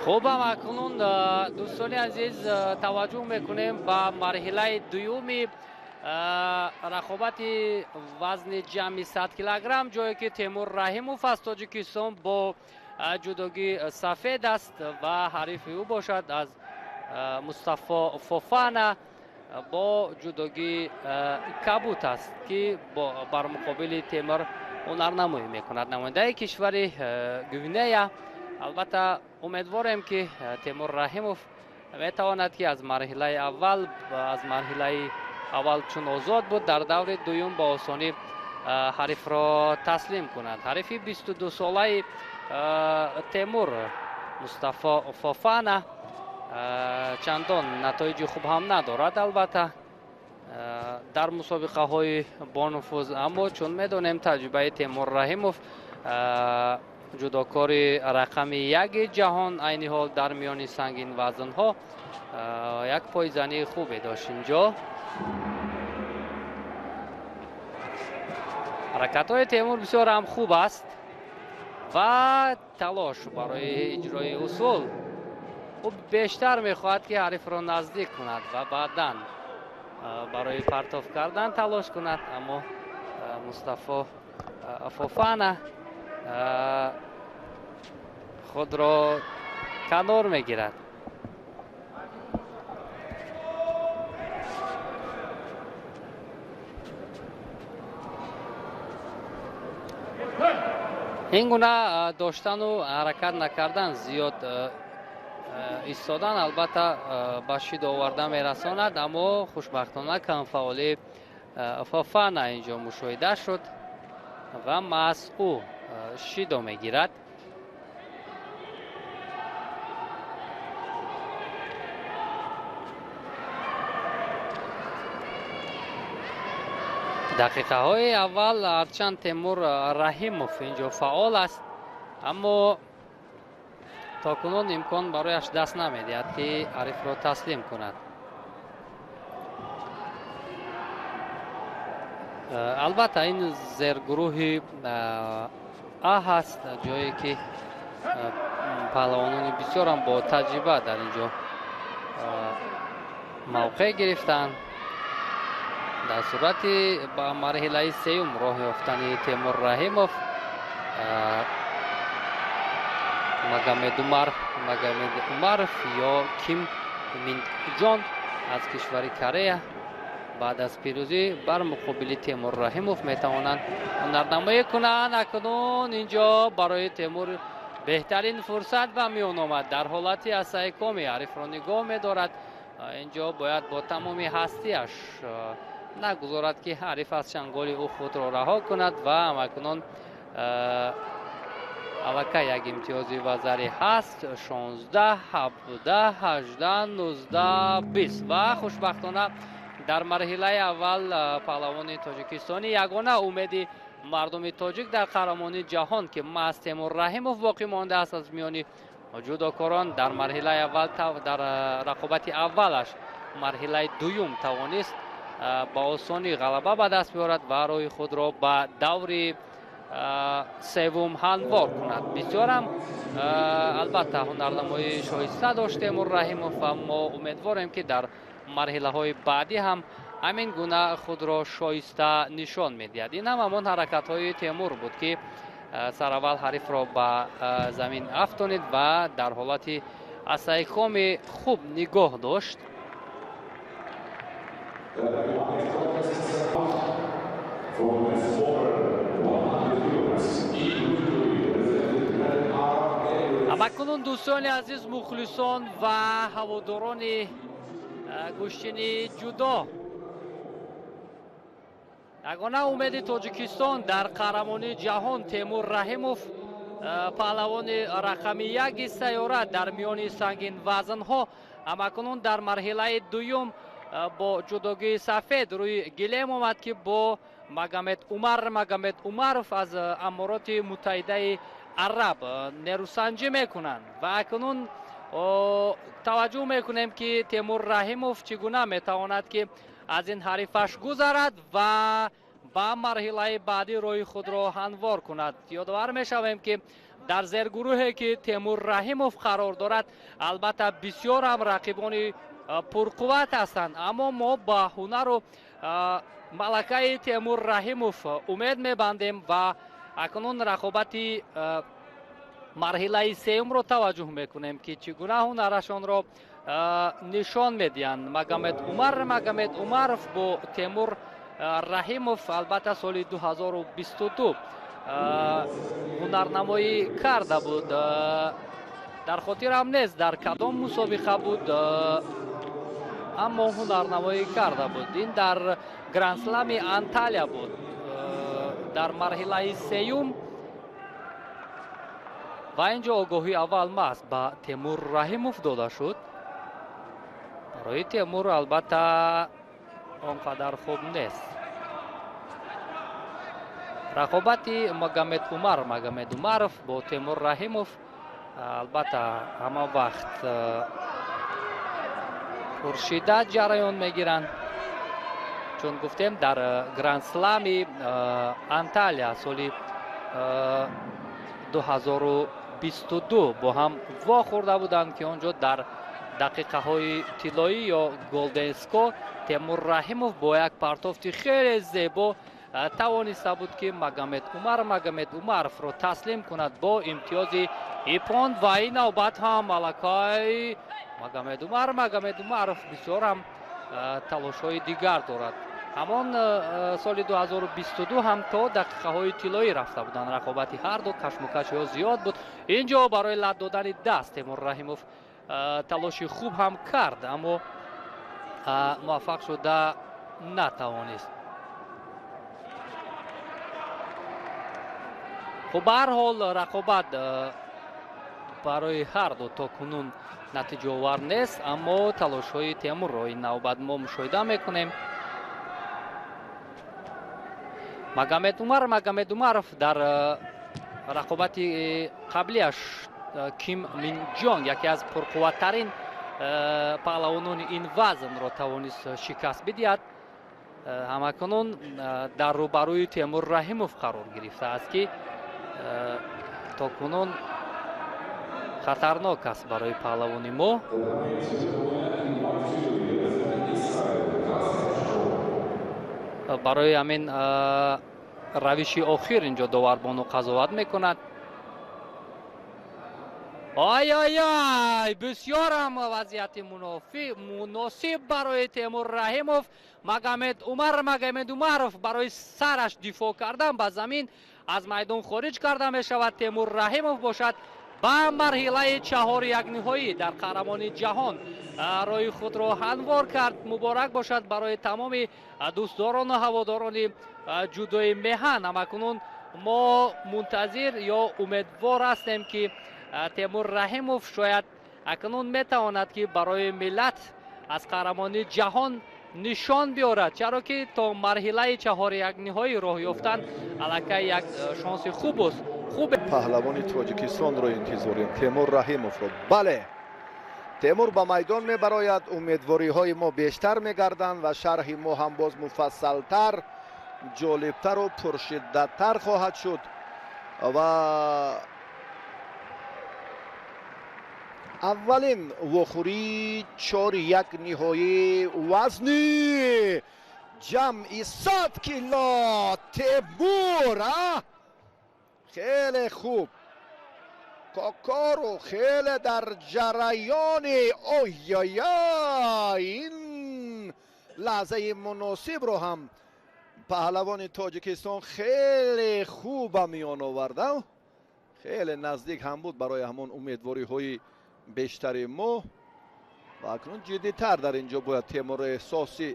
خوب اکنون دوستان عزیز توجه میکنیم با مرحله دومی رقابت وزن جمعی 100 کیلوگرم، جایی که تیمور رحیموف از تاجیکستان با جودوگی سفید است و حریف او باشد از مصطفی فوفانا با جودوگی کبوت است که بر مقابل تیمور هنرنمایی میکند. نماینده کشور گوینه. البته امیدواریم که تیمور رحیموف میتواند که از مرحله اول چون آزاد بود در دور دوم با آسانی حریف را تسلیم کند. حریف 22 ساله تیمور مصطفی فوفانا چندان نتایج خوب هم ندارد البته در مسابقه های با نفوذ، اما چون میدونیم تجربه تیمور رحیموف جودوکار رقم 1 جهان عین حال در میان سنگین وزن ها یک پایزنی خوبی داشت. اینجا حرکت های تیمور بسیار هم خوب است و تلاش برای اجرای اصول او بیشتر میخواهد که حریف را نزدیک کند و بعداً برای پرتاب کردن تلاش کند، اما مصطفی فوفانا خود را کنار میگیرد. این گونه داشتن و حرکت نکردن، زیاد ایستادن البته به شید آورده میرساند، اما خوشبختانه کمفعالی فوفانا اینجا مشاهده شد و محض او شید میگیرد. دقیقه های اول هرچند تیمور رحیموف اینجا فعال است، اما تاکنون امکان برایش دست نمیدهد که حریف را تسلیم کند. البته این زیرگروه هست، جایی که پهلوانان بسیار هم با تجربه در اینجا موقع گرفتن. در صورتی با مرحله سوم راه یافتن تیمور رحیموف مگامد عمر یا کیم مین جان از کشور کره بعد از پیروزی بر مقابل تیمور رحیموف میتوانند هنرنمایی کنند. اکنون اینجا برای تیمور بهترین فرصت به میان آمد. در حالتی اسای کامی حریف را نگاه می‌دارد. اینجا باید با تمامی هستیش نگذارد که حریف از چنگال او خود را رها کند و اکنون الکه یک امتیازی وزری هست. 16 17 18 19 20 و خوشبختانه در مرحله اول پهلوان تاجیکستانی یگانه امیدی مردم تاجیک در قهرمانی جهان که محض تیمور رحیموف باقی مانده است از میان جودوکاران در مرحله اول در رقابت اولش مرحله دوم توانست با آسانی غلبه به دست بیارد و روی خود را به دور سوم هموار کند. بسیار هم البته هنرنمایی شایسته داشت تیمور رحیموف، اما امیدواریم که در مرحله های بعدی هم همین گونه خود را شایسته نشان میدهد. این هم همان حرکت های تیمور بود که سر اول حریف را به زمین افشانید و در حالت استحکام خوب نگاه داشت. اکنون دوستان عزیز، مخلصان و هواداران گوشتنی جودو، یگانه امید تاجیکستان در قهرمانی جهان تیمور رحیموف پهلوان رقم 1 سیاره در میان سنگین وزن ها اکنون در مرحله دوم با جودوگی سفید روی گلیم آمد که با مگامد عمر از امارات متحده عرب نیروسنجی میکنند و اکنون توجه میکنیم که تیمور رحیموف چگونه میتواند که از این حریفش گذرد و ба марҳилаи баъдӣ рӯи худро ҳамвор кунад. ёдовар мешавем ки дар зергурӯҳе ки Темур Раҳимов қарор дорад, албатта бисёр ҳам рақибони пурқувват ҳастанд, аммо мо ба ҳунару малакаи Темур Раҳимов умед мебандем ва акнун рақобати марҳилаи сеюмро таваҷҷӯҳ мекунем ки чӣ гуна ҳунарашонро нишон медиҳанд. Магомед Умаров бо Темур Раҳимов албатта соли 2022 ҳунарнамоӣ карда буд. дар хотирам нест дар кадом мусобиқа буд, аммо ҳунарнамоӣ карда буд. Ин дар гранд-слами Анталия буд. дар марҳилаи сеюм ва инҷо огоҳии аввал маҳз ба Темур Раҳимов дода шуд. барои Темур албатта он қадар хуб нест. рақобати Магомед Умаров бо Темур Раҳимов албатта ҳама вақт пуршиддат ҷараён мегиранд. чун гуфтем, дар гранд-слами Анталия соли 2022 бо ҳам вохӯрда буданд ки онҷо дар дақиқаҳои тиллоӣ ё голден скор Темур Раҳимов бо як партофти хеле зебо тавониста буд ки Магомед Умаровро таслим кунад бо имтиёзи ипон. ва ин навбат ҳам малакаи Магомед Умаров бисёр ҳам талошҳои дигар дорад. ҳамон соли 2022 ҳам то дақиқаҳои тиллоӣ рафта буданд. рақобати ҳарду кашмукашиҳо зиёд буд. инҷо барои лад додани даст Темур Раҳимов талоши хуб ҳам кард, аммо муваффақ шуда натавонист. хуб ба ҳар ҳол рақобат барои ҳарду то кунун натиҷаовар нест, аммо талошҳои Темурро ин навбат мо мушоҳида мекунем. Магомед Умаров дар рақобати қаблияш Ким Мин Ҷонг, яке аз пурқувваттарин паҳлавонони ин вазнро тавонист шикаст бидиҳад. ҳамакунун дар рӯбарӯи Темур Раҳимов қарор гирифтааст ки то кунун хатарнок аст барои паҳлавони мо. барои ҳамин равиши охир инҷо доварбону қазоват мекунад. бисёр ҳам вазъияти муносиб барои Темур Раҳимов. Магомед Умаров барои сараш дифоъ кардан ба замин аз майдон хориҷ карда мешавад. Темур Раҳимов бошад ба марҳилаи чаҳори якниҳоӣ дар қаҳрамони ҷаҳон рӯи худро ҳамвор кард. муборак бошад барои тамоми дӯстдорону ҳаводорони ҷудои меҳан. ҳамакунун мо мунтазир ё умедвор ҳастем ки Темур Раҳимов шояд акнун метавонад ки барои миллат аз қаҳрамони ҷаҳон нишон биёрад, чаро ки то марҳилаи чаҳори якниҳоӣ роҳ ёфтан аллакай як шонси хуб. паҳлавони тоҷикистонро интизорем, Темур Раҳимовро. бале, Темур ба майдон мебарояд, умедвориҳои мо бештар мегарданд ва шарҳи мо ҳам боз муфассалтар, ҷолибтару пуршиддаттар хоҳад шуд. ва аввалин вохӯрии 4-1 ниҳоӣ вазни ҷамъи 100 кило Темур. хеле хуб, кокору хеле дар ҷараёни ин лаҳзаи муносибро ҳам паҳлавони тоҷикистон хеле хуб миён оварда. хеле наздик ҳам буд барои ҳамон умедвориҳои бештари мо. ва акнун ҷиддитар дар инҷо бояд Темур эҳсоси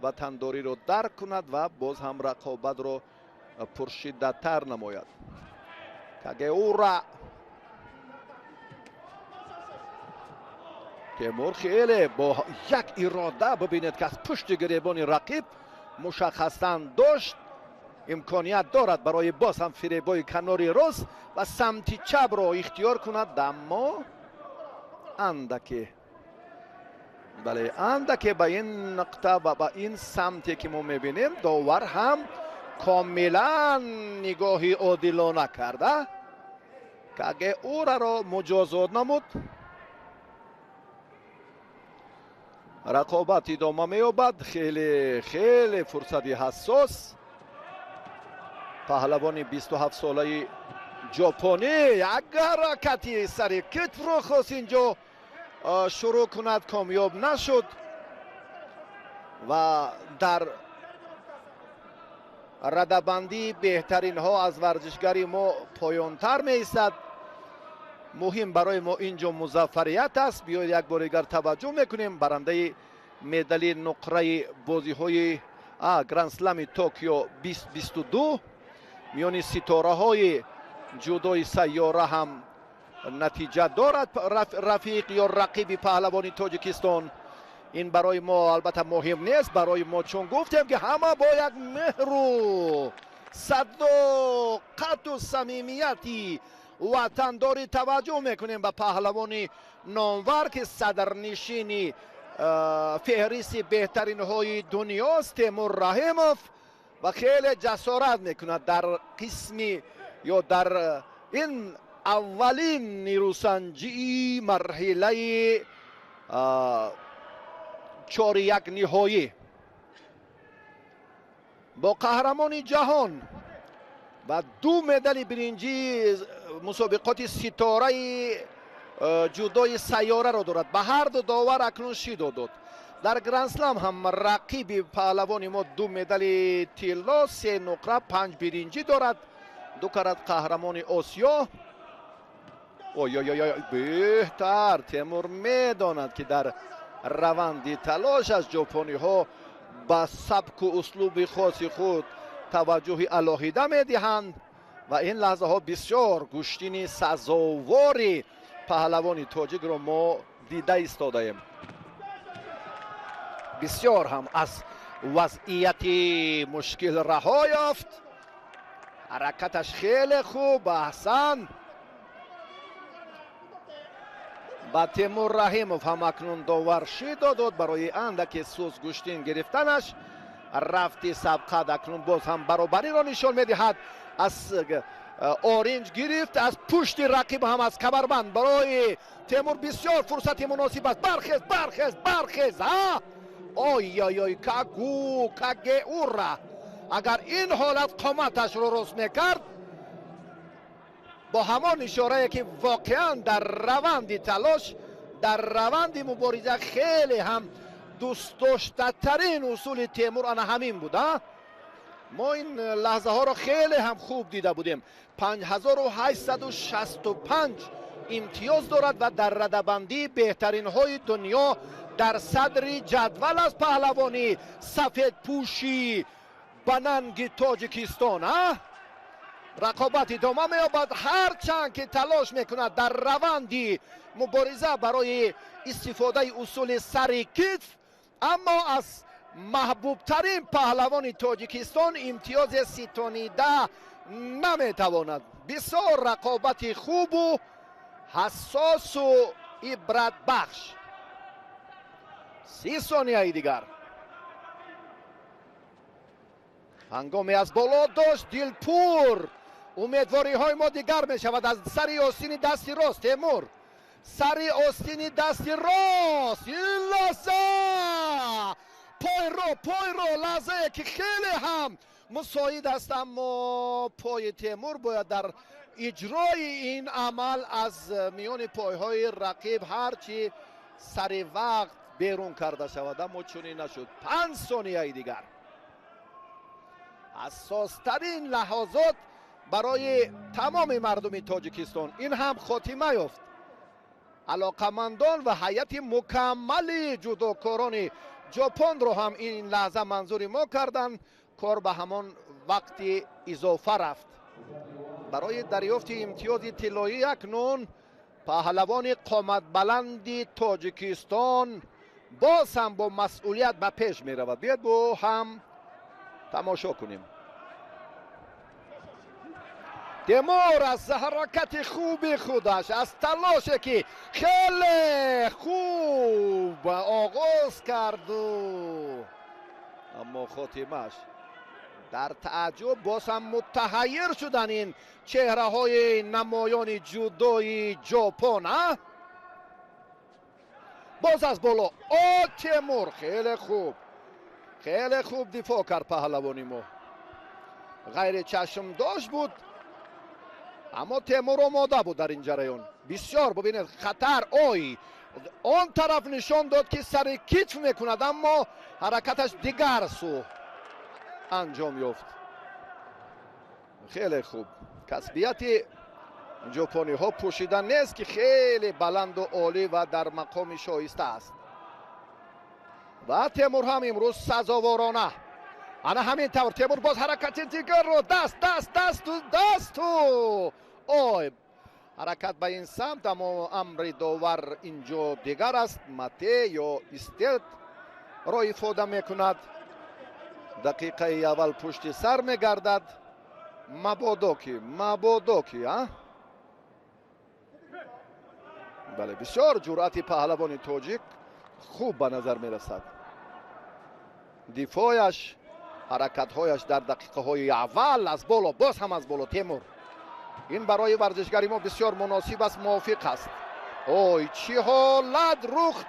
ватандориро дарк кунад ва боз ҳам рақобатро пуршиддаттар намояд. Кагеура Темур хеле бо як ирода, бибинед ки аз пушти гиребони рақиб мушаххасан дошт, имконият дорад барои боз ҳам фиребои канори рост ва самти чапро ихтиёр кунад. аммо андаке ба ин нуқта ва ба ин самте ки мо мебинем, довар ҳам کاملا نگاهی عادلانه کرده که او را مجازات نمود. رقابت ادامه می‌یابد. خیلی فرصتی حساس. پهلوان 27 ساله ژاپنی یک حرکتی سر کتف رو خواست اینجا شروع کند، کامیاب نشد و در ردبندی بهترین ها از ورزشگری ما پایانتر می ایستد. مهم برای ما اینجا موفقیت است. بیاید یک بار دیگر توجه میکنیم. برنده مدال نقره بازی های گرند اسلم توکیو 2022 میان ستاره های جودوی سیاره هم نتیجه دارد. رفیق یا رقیب پهلوانی تاجیکستان. این برای ما البته مهم نیست. برای ما چون گفتیم که همه با یک مهر و صداقت و صمیمیتی وطنداری توجه میکنیم به پهلوانی نامور که صدرنشین فهرست بهترین های دنیاست، تیمور رحیموف، و خیلی جسارت میکند در قسمی یا در این اولین نیروسنجی مرحله 4-1 نهایی با قهرمان جهان و 2 مدال برنجی مسابقات ستاره جودوی سیاره را دارد. به هر دو داور اکنون شیدا داد. در گرند اسلم هم رقیب پهلوان ما 2 مدال طلا، 3 نقره، 5 برنجی دارد. 2 کرات قهرمان آسیا. بهتر تیمور میداند که در روند تلاش از ژاپنی ها به سبک و اسلوب خاص خود توجه علاهیده میدهند و این لحظه ها بسیار گشتین سزاواری پهلوانی تاجیک را ما دیده ایستاده ایم. بسیار هم از وضعیت مشکل رها یافت. حرکتش خیلی خوب، احسن. با تیمور رحیموف هم اکنون داور شیدا داد برای اندک سوز گشتین گرفتنش. رفتی سبقت اکنون باز هم برابری را نشان میدهد. از اورنج گرفت، از پشت رقیب هم از کمربند برای تیمور بسیار فرصت مناسب است. برخیز آی کگه اورا. اگر این حالت قامتش رو راست میکرد با همان اشاره که واقعا در روند تلاش، در روند مبارزه خیلی هم دوست داشته ترین اصول تیمور آن همین بوده. ما این لحظه ها را خیلی هم خوب دیده بودیم. 5865 امتیاز دارد و در ردبندی بهترین های دنیا در صدر جدول از پهلوانی سفید پوشی بننگ تاجیکستان. رقابت ادامه می‌یابد. هرچند که تلاش میکند در روندی مبارزه برای استفاده اصول سر کتف، اما از محبوب ترین پهلوان تاجیکستان امتیاز ستانیده نمیتواند. بسیار رقابت خوب و حساس و عبرت بخش. 30 ثانیه دیگر. هنگامی از بالا داشت دلپور. امیدواری های ما دیگر می شود از سری آستین دستی راست. تیمور سری آستین دستی راست. این لحظه پای رو لحظه که خیلی هم مساعد است، اما پای تیمور باید در اجرای این عمل از میان پایهای رقیب هرچی سری وقت بیرون کرده شود، اما چنین نشد. 5 ثانیه دیگر. حساسترین لحظات برای تمام مردم تاجیکستان. این هم خاتمه یافت. علاقمندان و هیئت مکمل جودوکاران ژاپن رو هم این لحظه منظور ما کردن. کار به همان وقت اضافه رفت. برای دریافت امتیاز طلایی اکنون پهلوان قامت بلند تاجیکستان باز هم با مسئولیت به پیش می رود. بیاید با هم تماشا کنیم. تیمور از حرکت خوب خودش، از تلاشی که خیلی خوب آغاز کرد، اما خاتمش در تعجب باز هم متحیر شدن این چهره های نمایان جودوی ژاپن. باز از بالا تیمور خیلی خوب دفاع کرد پهلوانی ما. غیر چشم داشت بود اما تیمور آماده بود در این جریان. بسیار ببینید خطر آن طرف نشان داد که سر کیچ میکند اما حرکتش دیگر سو انجام یافت. خیلی خوب. کسبیت ژاپنی ها پوشیدن نیست که خیلی بلند و عالی و در مقام شایسته است. و تیمور هم امروز سزاوارانه انا همین طور. تیمور باز حرکت دیگر رو دست حرکت به این سمت اما امر داور اینجا دیگر است. مته یا استیلت را افاده میکند. دقیقه اول پشت سر میگردد. مبادا کی بله بسیار جرأت پهلوان تاجیک خوب به نظر میرسد. دفاعش حرکتهایش در دقیقه های اول از بالا باز هم از بالا. تیمور این برای ورزشگری ما بسیار مناسب است، موافق است. چه حالت رخ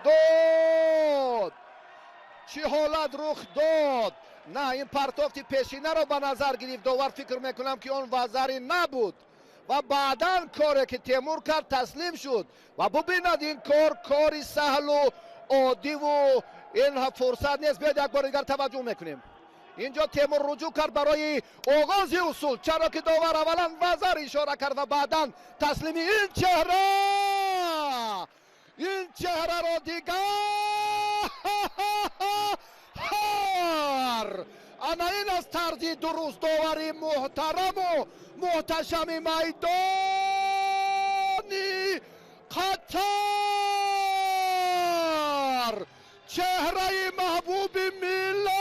داد. نه این پرتافت پیشینه را به نظر گرفت. داور فکر میکنم که آن وزری نبود و بعدا کاری که تیمور کرد تسلیم شد. و ببینید این کاری سهل و عادی و این فرصت نیست. بیاید یک بار دیگر توجه میکنیم. اینجا تیمور رجوع کرد برای آغاز اصول، چرا که داور اولا وزر اشاره کرد و بعدا تسلیم این چهره را دیگر انا این از طرز درست داوری محترم و محتشم میدانی قطر. چهره محبوب ملت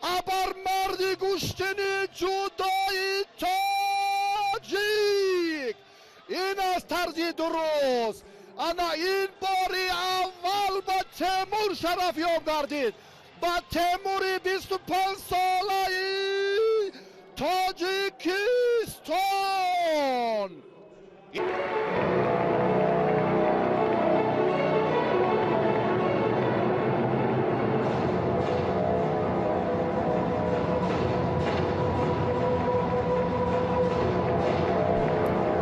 ابر مرد گوشتنی جودای تاجیک. این از طرز درست انا این باری اول با تیمور شرف یاب گردید. با تیموری 25 ساله تاجیکستان.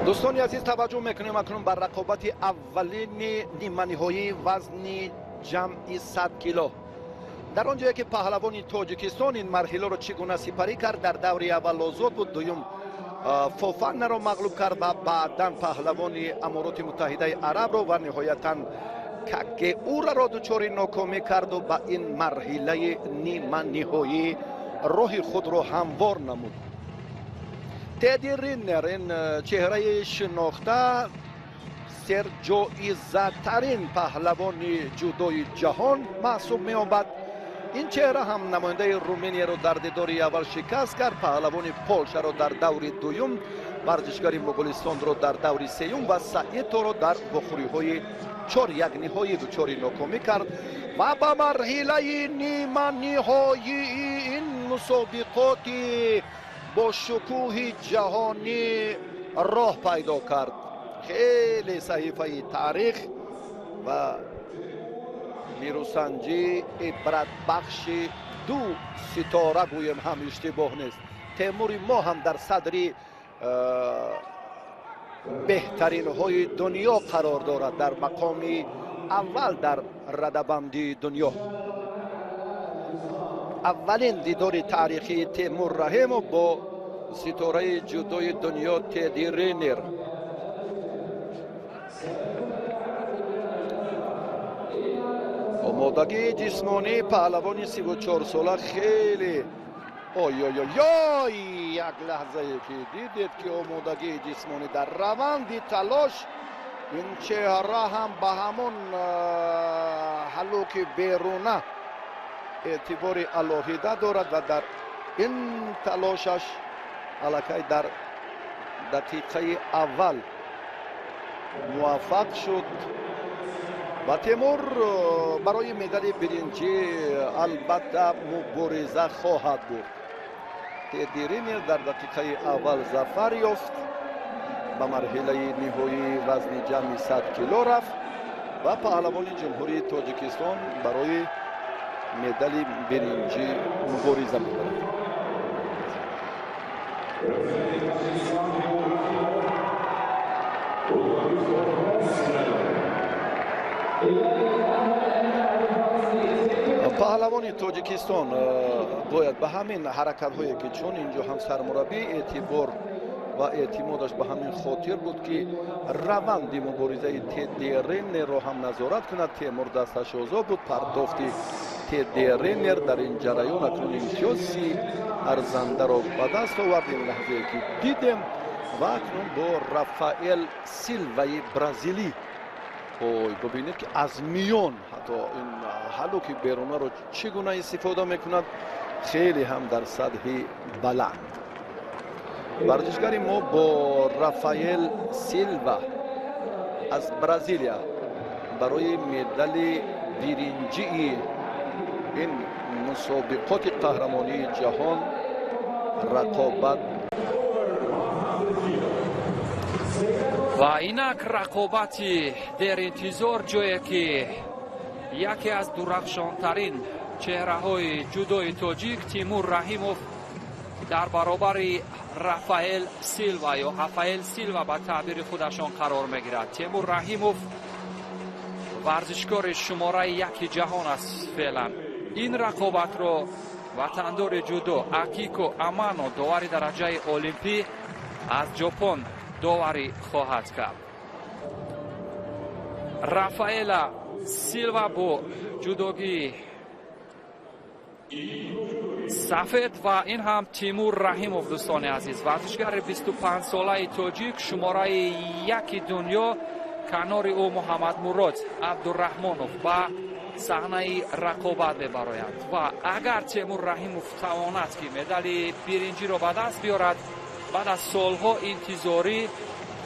دوستان عزیز توجه میکنیم اکنون بر رقابت اولین نیمه نهایی وزن جمعی 100 کیلو. در آنجایی که پهلوان تاجیکستان این مرحله را چگونه سپری کرد، در دور اول آزاد بود، دوم فوفان را مغلوب کرد و بعدا پهلوان امارات متحده عرب را و نهایتا کک او را دچار ناکامی کرد و با این مرحله نیمه نهایی راه خود را هموار نمود. تدی رینر این چهره شناخته سرجایزه ترین پهلوان جودوی جهان محسوب می آمد. این چهره هم نماینده رومانیا را در دیدار اول شکست کرد. پهلوان پولشا را در دور دوم، ورزشگری مغولستان را در دور سوم و سعیدو را در بخوری های 4-1 نهایی دچار ناکامی کرد و به مرحله نیمه نهایی این مسابقات با شکوه جهانی راه پیدا کرد. خیلی صحیفه تاریخ و نیروسنجی عبرت بخش 2 ستاره گویم هم اشتباه نیست. تیمور ما هم در صدر بهترین های دنیا قرار دارد، در مقام اول در رده‌بندی دنیا. اولین دیدار تاریخی تیمور رحیم با ستاره جودوی دنیا تدی رینر. آمادگی جسمانی پهلوان 34 ساله خیلی یک لحظه که دیدید که آمادگی جسمانی در روند تلاش این چهره هم به همون حلوک بیرونه اعتبار علاهیده دارد و در این تلاشش الکی در دقیقه اول موفق شد و تیمور برای مدال برنجی البته مبارزه خواهد بود. تدی رینر در دقیقه اول ظفر یافت، به مرحله نهایی وزن جمعی 100 کیلو رفت و پهلوان جمهوری تاجیکستان برای مدال برنجی مبارزه می‌کند. پهلوان تاجیکستان باید به همین حرکت هایی که چون اینجا هم سرمربی اعتبار و اعتمادش به همین خاطر بود که روند مبارزه تدی رینر را هم نظارت کند. تیمور دستش آزاد بود. پرداختی تدی رینر در این جریان اکنون امتیاز 30 ارزنده را به دست آورد. این لحظه که دیدیم و اکنون با رافائل سیلوای برزیلی ببینید که از میان حتی این هلو که بیرونه رو چگونه استفاده میکند، خیلی هم در سطح بلند. ورزشکاری ما با رافائل سیلوا از برزیلیا برای مدال برنجی این مسابقات قهرمانی جهان رقابت و اینک رقابتی در انتظار جایی که یکی از درخشانترین چهره های جودوی تاجیک تیمور رحیموف در برابر رافائل سیلوا یا رافائل سیلوا به تعبیر خودشان قرار میگیرد. تیمور رحیموف ورزشکار شماره 1 جهان است فعلا. این رقابت را وطندار جودو اکیکو امانو داور درجه المپی از ژاپن داوری خواهد کرد. رافائل سیلوا با جودوگی سفید و این هم تیمور رحیموف دوستان عزیز، ورزشکار 25 ساله تاجیک شماره 1 دنیا. کنار او محمد مراد عبدالرحمانوف با صحنه رقابت میبرایند و اگر تیمور رحیموف تواند که مدال برنجی را به دست بیارد، بعد از سالها انتظاری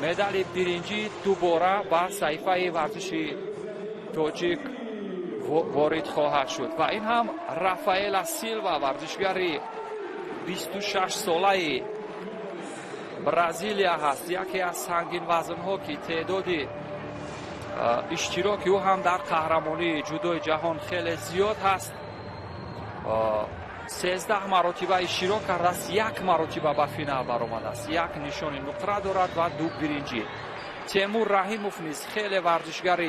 مدال برنجی دوباره به صحیفه ورزش تاجیک وارد خواهد شد. و این هم رافائل سیلوا ورزشکار 26 ساله برزیلیا هست. یکی از سنگین وزن ها که تعداد اشتراک او هم در قهرمانی جودوی جهان خیلی زیاد هست. 13 مرتبه اشتراک کرده است، 1 مرتبه به فینال برآمده است، 1 نشان نقره دارد و 2 برنجی. تیمور رحیموف نیز خیلی ورزشکار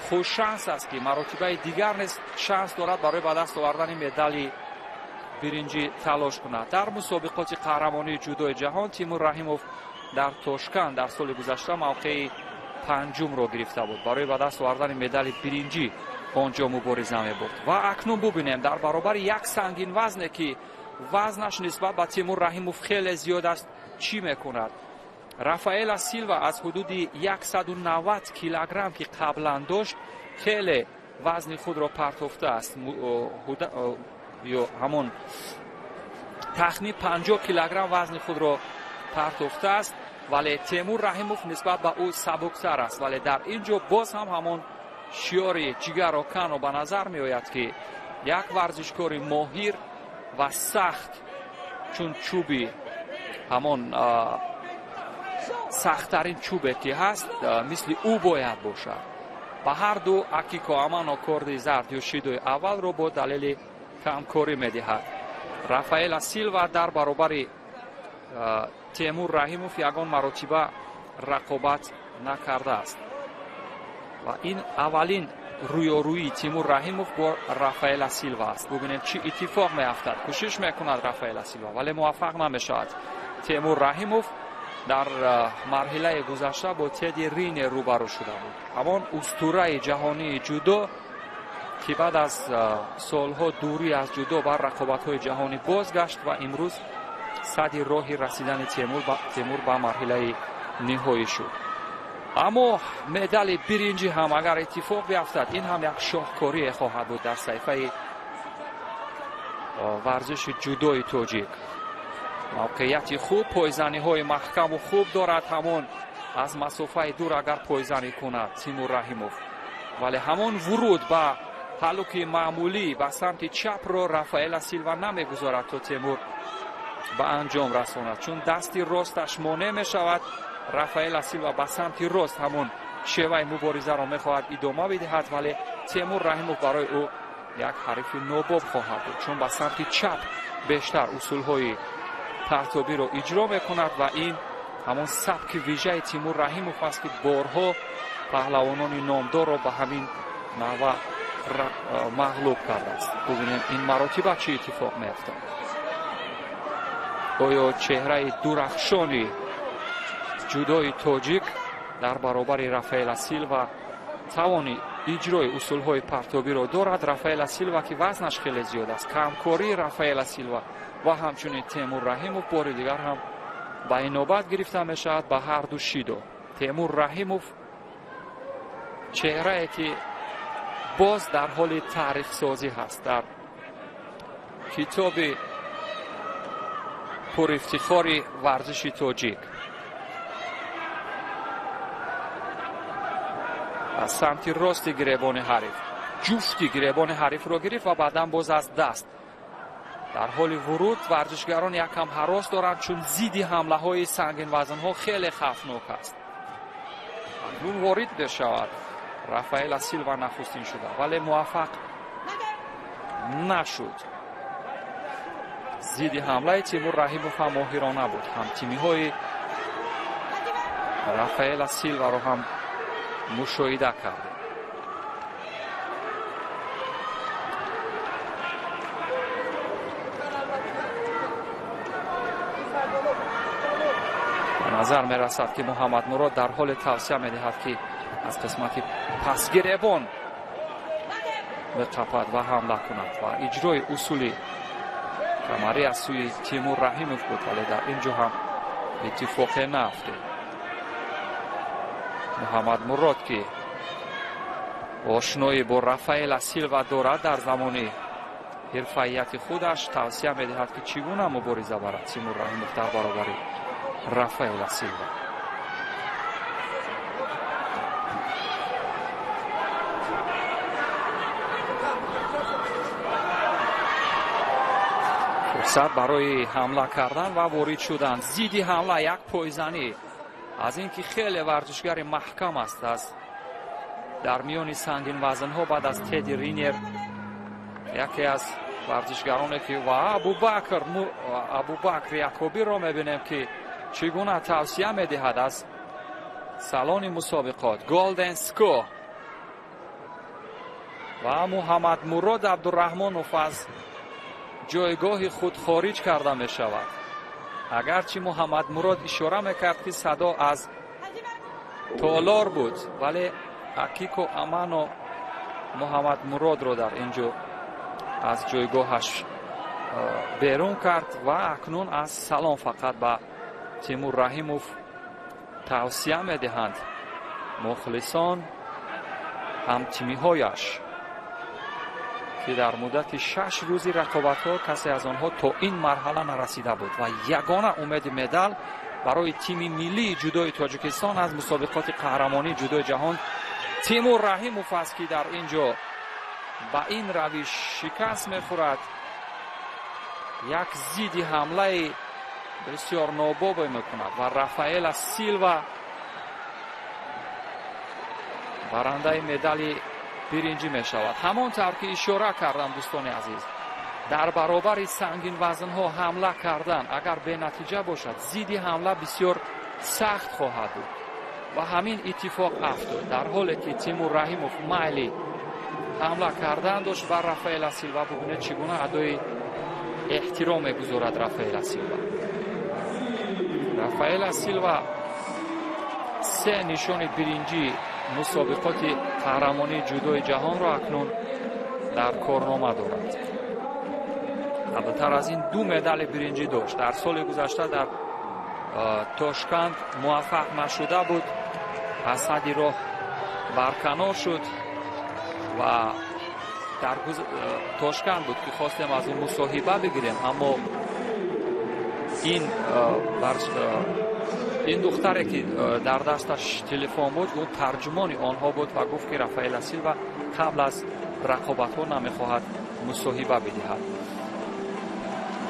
خوش شانس است که مرتبه دیگر نیز شانس دارد برای به دست آوردن مدال برنجی تلاش کند. در مسابقات قهرمانی جودوی جهان تیمور رحیموف در تاشکند در سال گذشته موقع 5 را گرفته بود. برای به دست آوردن مدال برنجی آنجا مبارزه می‌برد و اکنون ببینیم در برابر یک سنگین وزنی که وزنش نسبت به تیمور رحیموف خیلی زیاد است چی میکند. رافائل سیلوا از حدود 190 کیلوگرم که قبلا داشت خیلی وزن خود را پرتافته است، یا همون تخمین 50 کیلوگرم وزن خود را پرتافته است، ولی تیمور رحیموف نسبت به او سبکتر است. ولی در اینجا باز هم همون شیار جگر و کن و به نظر می آید که یک ورزشکار ماهر و سخت چون چوبی همون سختترین چوبی که هست مثل او باید باشد. به هر دو اکیکو امانو کارد زرد یا شیدوی اول رو با دلیل کمکاری می دهد. رافائل سیلوا در برابر تیمور رحیموف یگان مرتبه رقابت نکرده است و این اولین رویارویی تیمور رحیموف با رافائل سیلوا است. ببینیم چی اتفاق میافتد. کوشش میکند رافائل سیلوا ولی موفق نمیشود. تیمور رحیموف در مرحله گذشته با تدی رینر روبرو شده بود، همان اسطوره جهانی جودو که بعد از سالها دوری از جودو بر رقابت‌های جهانی بازگشت و امروز صد راهی رسیدن تیمور به مرحله نهایی شد. اما مدال برنجی هم اگر اتفاق بیفتد این هم یک شاهکاری خواهد بود در صحیفه ورزش جودوی تاجیک. موقعیت خوب، پایزنی های محکم و خوب دارد، همون از مسافه دور اگر پایزنی کند تیمور رحیموف ولی همون ورود با حلوک معمولی و سمت چپ رو رافائل سیلوا نمیگذارد تا تیمور به انجام رساند، چون دستی راستش مانع می شود. رافائل سیلوا به سمت راست همون شیوه مبارزه را میخواهد ادامه بدهد، ولی تیمور رحیموف برای او یک حریف ناباب خواهد بود، چون به سمت چپ بیشتر اصولهای پرتابی را اجرا میکند و این همون سبک ویژه تیمور رحیموف است که بارها پهلوانان نامدار را به همین نحو مغلوب کرده است. ببینیم این مراتب چه اتفاق میافتد. آیا چهره درخشانی جودوی تاجیک در برابر رافائل سیلوا توانی اجرای اصولهای پرتابی را دارد؟ رافائل سیلوا که وزنش خیلی زیاد است، کمکاری رافائل سیلوا و همچنین تیمور رحیموف بار دیگر هم به این نوبت گرفته می شود به هر دو شیدو. تیمور رحیموف چهره که باز در حال تعریف سازی هست. در کتاب پر افتخار ورزش تاجیک از سمت راست گریبان حریف جفتی گریبان حریف را گرفت و بعدا باز از دست در حال ورود ورزشگران یکم هراس دارند، چون زیدی حمله های سنگین وزن ها خیلی خطرناک است. اکنون وارد بشود رافائل سیلوا نخستین شده ولی موفق نشد. زیدی حمله تیمور رحیموف هم ماهرانه بود. هم تیمی های رافائل سیلوا رو هم مشاهده کرد. به نظر می رسد که محمد مراد در حال توصیه می دهد که از قسمت پس گریبان بتپد و حمله کند و اجرای اصولی کمری از سوی تیمور رحیموف بود، ولی در اینجا هم اتفاقی نیفتاد. محمد مراد که آشنایی با رافائل سیلوا دارد در زمان حرفه‌ایت خودش توصیه می دهد که چگونه مبارزه برد تیمور رحیموف در برابر رافائل سیلوا. فرصت برای حمله کردن و وارد شدن. زیدی حمله یک پایزنی از اینکه خیلی ورزشگر محکم است از در میان سنگین وزن ها بعد از تدی رینیر، یکی از ورزشگرانی که و ابوبکر یعقوبی را میبینیم که چگونه توصیه میدهد از سالن مسابقات گلدن سکو و محمد مراد عبدالرحمنوف از جایگاه خود خارج کرده می شود. اگرچه محمد مراد اشاره میکرد که صدا از تالار بود، ولی حقیق و امان و محمد مراد رو در اینجا از جایگاهش بیرون کرد و اکنون از سلام فقط به تیمور رحیموف توصیه میدهند مخلصان هم تیمی هایش که در مدت 6 روزی رقابت ها کسی از آنها تا این مرحله نرسیده بود و یگانه امید مدال برای تیم ملی جودوی تاجیکستان از مسابقات قهرمانی جودوی جهان تیمور رحیموف است که در اینجا با این روش شکست میخورد. یک زیدی حمله بسیار ناباب میکند و رافائل سیلوا برنده مدال برنجی می شود. همانطور که اشاره کردم دوستان عزیز، در برابر سنگین وزن ها حمله کردن اگر به نتیجه باشد زیدی حمله بسیار سخت خواهد بود و همین اتفاق افتاد. در حالی که تیمور رحیموف میل حمله کردن داشت بر رافائل سیلوا، ببینید چگونه ادای احترام گذارد رافائل سیلوا. رافائل سیلوا 3 نشان برنجی مسابقات قهرمانی جودوی جهان را اکنون در کارنامه دارد. البته از این 2 مدال برنجی داشت. در سال گذشته در تاشکند موفق نشده بود، از حد راه برکنار شد و در تاشکند بود که خواستیم از اون مصاحبه بگیریم، اما این این دختری که در دستش تلفن بود اون ترجمان آنها بود و گفت که رافائل سیلوا قبل از رقابت ها نمیخواهد مصاحبه بدهد.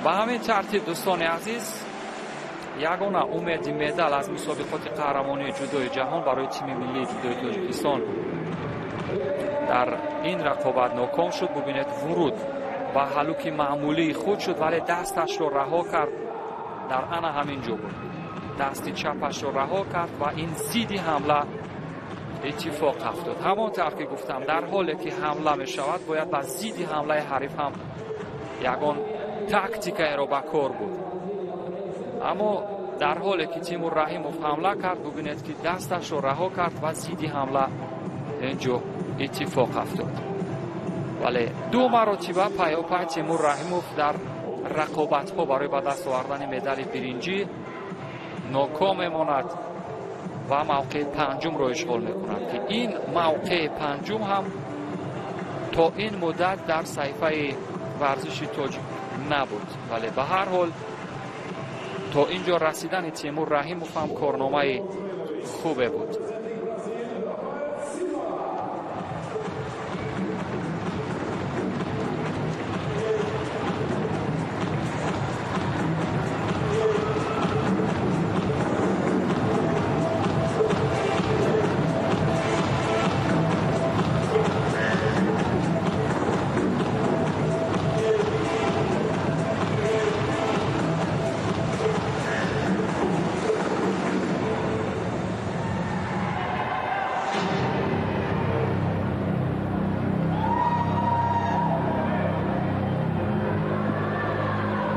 به همین ترتیب دوستان عزیز یگانه امید مدال از مسابقات قهرمانی جودوی جهان برای تیم ملی جودوی تاجیکستان در این رقابت ناکام شد. ببینید ورود و هلوک معمولی خود شد ولی دستش رو رها کرد. در انا همین جو بود، دست چپش رو رها کرد و این زیدی حمله اتفاق افتاد. همانطور که گفتم در حالی که حمله می شود باید با زیدی حمله حریف هم یگان تاکتیکای رو با کار بود. اما در حالی که تیمور رحیموف حمله کرد ببینید که دستش رو رها کرد و زیدی حمله اینجا اتفاق افتاد. ولی دو مرتبه پیاپی تیمور رحیموف در رقابت ها برای به دست آوردن مدال برنجی ناکام ماند و موقع پنجم رو اشغال میکند که این موقع پنجم هم تا این مدت در صحیفه ورزش تاجیک نبود. ولی به هر حال تا اینجا رسیدن تیمور رحیموف هم کارنامه خوبه بود.